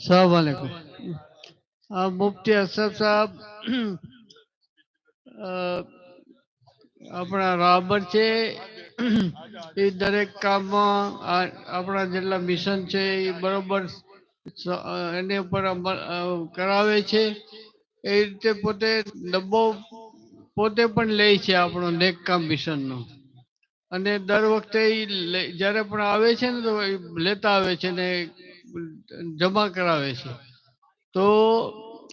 अस्सलाम वालेकुम। मुफ्ती असद साहब આપણા રાબર છે એ દરેક કામમાં આપણા જેટલા મિશન છે એ બરોબર એની ઉપર કરાવે છે. એ રીતે પોતે ડબ્બો પોતે પણ લે છે આપણો નેક કામ મિશનનો. અને દર વખતે જ્યારે પણ આવે છે ને તો લેતા આવે છે ને જમા કરાવે છે. તો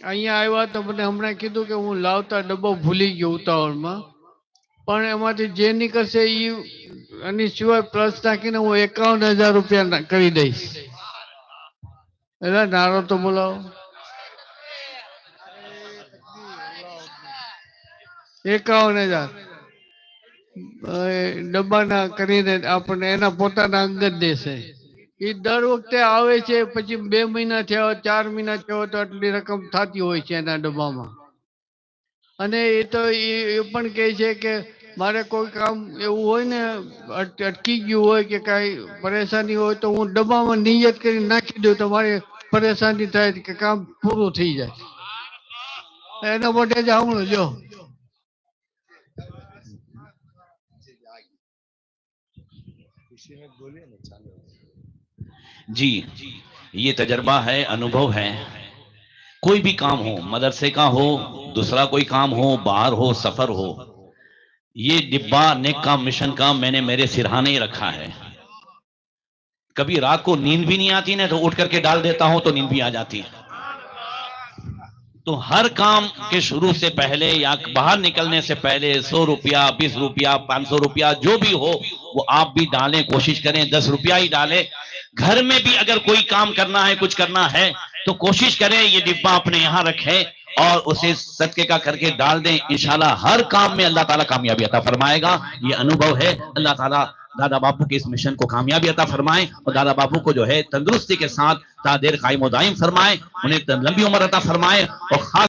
અહીંયા આવ્યા તો મને હમણાં કીધું કે હું લાવતા ડબ્બો ભૂલી ગયો ઉતાવળમાં, પણ એમાંથી જે નીકળશે એ એની સિવાય પ્લસ નાખીને હું 51,000 રૂપિયા કરી દઈશ. એટલે નારો તો બોલાવો. 51,000 ડબ્બાના કરીને આપણને એના પોતાના અંગત દેશે. એ દર વખતે આવે છે, પછી 2 મહિના થયા 4 મહિના થયા તો આટલી રકમ થતી હોય છે એના ડબ્બામાં. અને એ તો એ પણ કહે છે કે મારે કોઈ કામ એવું હોય ને અટકી ગયું હોય કે કાંઈ પરેશાની હોય તો હું ડબ્બામાં નિયત કરી નાખી દઉં તો મારી પરેશાની થાય કે કામ પૂરું થઈ જાય. એના માટે જ આવું જો. जी, ये तजर्बा है, अनुभव है। कोई भी काम हो, मदरसे का हो, दूसरा कोई काम हो, बाहर हो, सफर हो, ये डिब्बा नेक काम मिशन का मैंने मेरे सिरहाने ही रखा है। कभी रात को नींद भी नहीं आती ना तो उठ करके डाल देता हूं तो नींद भी आ जाती है। तो हर काम के शुरू से पहले या बाहर निकलने से पहले 100 रुपया, 20 रुपया, 500 रुपया जो भी हो वो आप भी डालें, कोशिश करें 10 रुपया ही डालें। घर में भी अगर कोई काम करना है, कुछ करना है तो कोशिश करें ये डिब्बा अपने यहाँ रखें और उसे सदके का करके डाल दें। इंशाल्लाह हर काम में अल्लाह ताला कामयाबी अता फरमाएगा। ये अनुभव है। अल्लाह ताला दादा बापू के इस मिशन को कामयाबी अता फरमाए और दादा बापू को जो है तंदुरुस्ती के साथ तादेर कायम दायम फरमाए, उन्हें लंबी उम्र अता फरमाए और खास